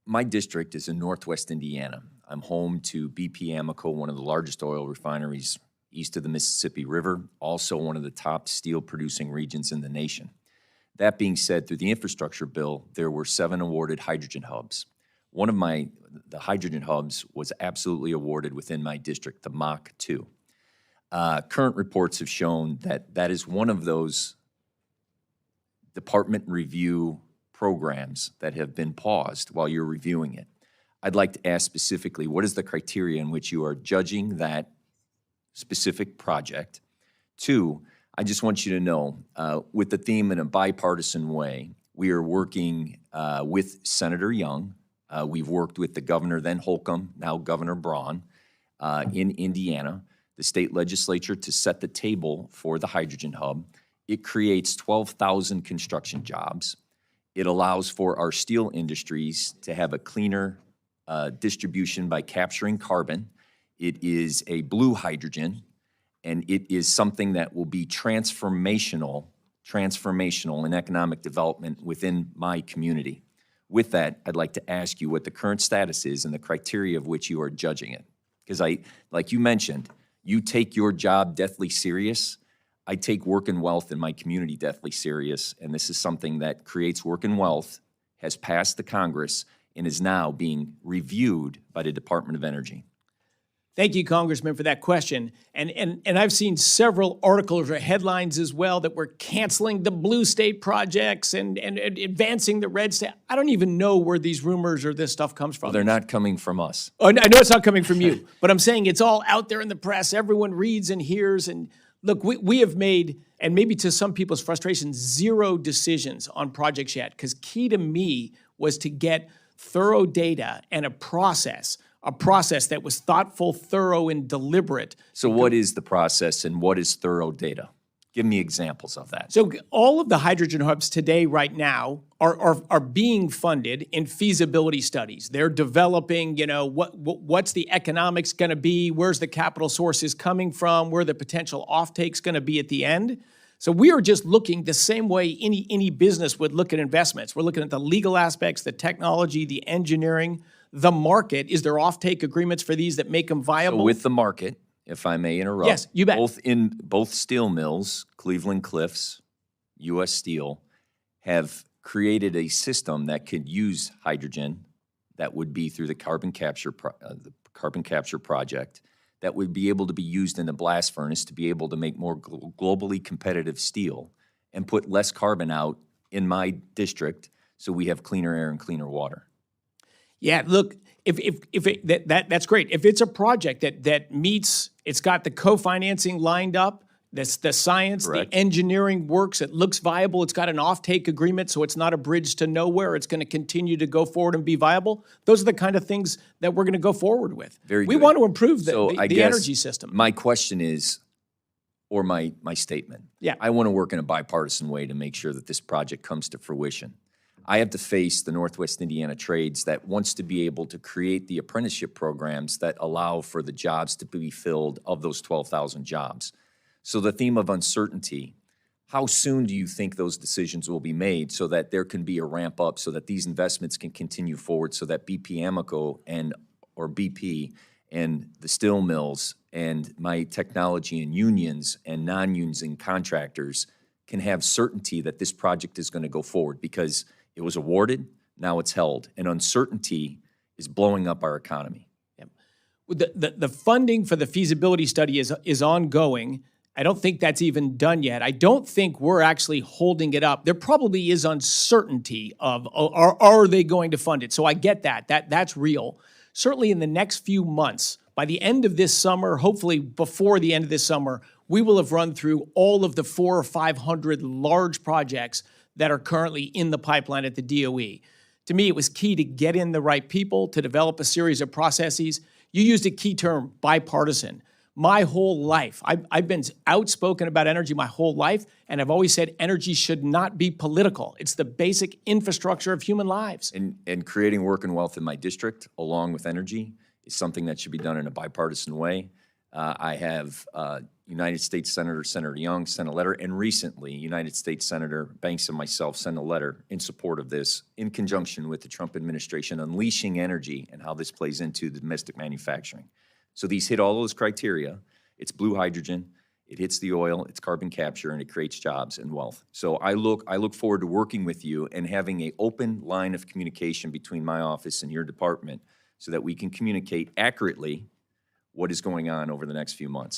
my district is in Northwest Indiana. I'm home to BP Amoco, one of the largest oil refineries east of the Mississippi River, also one of the top steel-producing regions in the nation. That being said, through the infrastructure bill, there were 7 awarded hydrogen hubs. One of the hydrogen hubs was absolutely awarded within my district, the Mach 2. Current reports have shown that that is one of those department review programs that have been paused while you're reviewing it. I'd like to ask specifically, what is the criteria in which you are judging that specific project? 2, I just want you to know, with the theme in a bipartisan way, we are working with Senator Young. We've worked with the governor, then Holcomb, now Governor Mrvan, in Indiana, the state legislature, to set the table for the hydrogen hub. It creates 12,000 construction jobs. It allows for our steel industries to have a cleaner distribution by capturing carbon. It is a blue hydrogen, and it is something that will be transformational in economic development within my community. With that, I'd like to ask you what the current status is and the criteria of which you are judging it. Because like you mentioned, you take your job deathly serious. I take work and wealth in my community deathly serious, and this is something that creates work and wealth, has passed the Congress, and is now being reviewed by the Department of Energy. Thank you, Congressman, for that question. And I've seen several articles or headlines as well that we're canceling the blue state projects and advancing the red state. I don't even know where these rumors or this stuff comes from. Well, they're not coming from us. Oh, I know it's not coming from you, but I'm saying it's all out there in the press. Everyone reads and hears. And look, we have made, and maybe to some people's frustration, 0 decisions on projects yet, because key to me was to get thorough data and a process that was thoughtful, thorough, and deliberate. So what is the process and what is thorough data? Give me examples of that. So all of the hydrogen hubs today, right now, are being funded in feasibility studies. They're developing, what's the economics going to be, where's the capital sources coming from, where the potential offtake's going to be at the end. So we are just looking the same way any business would look at investments. We're looking at the legal aspects, the technology, the engineering, the market. Is there offtake agreements for these that make them viable? So with the market, if I may interrupt. Yes, you bet. Both steel mills, Cleveland Cliffs, U.S. Steel, have created a system that could use hydrogen that would be through the carbon capture project that would be able to be used in the blast furnace to be able to make more globally competitive steel and put less carbon out in my district so we have cleaner air and cleaner water. Yeah, look, that's great. If it's a project that meets, it's got the co-financing lined up, the science, Correct. The engineering works, it looks viable, it's got an offtake agreement, so it's not a bridge to nowhere, it's going to continue to go forward and be viable. Those are the kind of things that we're going to go forward with. Very We good. want to improve the guess energy system. My question is, or my statement, Yeah. I want to work in a bipartisan way to make sure that this project comes to fruition. I have to face the Northwest Indiana trades that wants to be able to create the apprenticeship programs that allow for the jobs to be filled of those 12,000 jobs. So the theme of uncertainty, how soon do you think those decisions will be made so that there can be a ramp up so that these investments can continue forward so that BP Amoco or BP and the steel mills and my technology and unions and non-unions and contractors can have certainty that this project is going to go forward? Because it was awarded, now it's held, and uncertainty is blowing up our economy. Yep. The funding for the feasibility study is ongoing. I don't think that's even done yet. I don't think we're actually holding it up. There probably is uncertainty of, are they going to fund it? So I get that. That's real. Certainly in the next few months, by the end of this summer, hopefully before the end of this summer, we will have run through all of the 400 or 500 large projects that are currently in the pipeline at the DOE. To me, it was key to get in the right people, to develop a series of processes. You used a key term, bipartisan. My whole life, I've been outspoken about energy my whole life, and I've always said energy should not be political. It's the basic infrastructure of human lives. And creating work and wealth in my district, along with energy, is something that should be done in a bipartisan way. I have United States Senator Young sent a letter, and recently United States Senator Banks and myself sent a letter in support of this in conjunction with the Trump administration, unleashing energy and how this plays into the domestic manufacturing. So these hit all those criteria. It's blue hydrogen, it hits the oil, it's carbon capture, and it creates jobs and wealth. So I look forward to working with you and having an open line of communication between my office and your department so that we can communicate accurately what is going on over the next few months.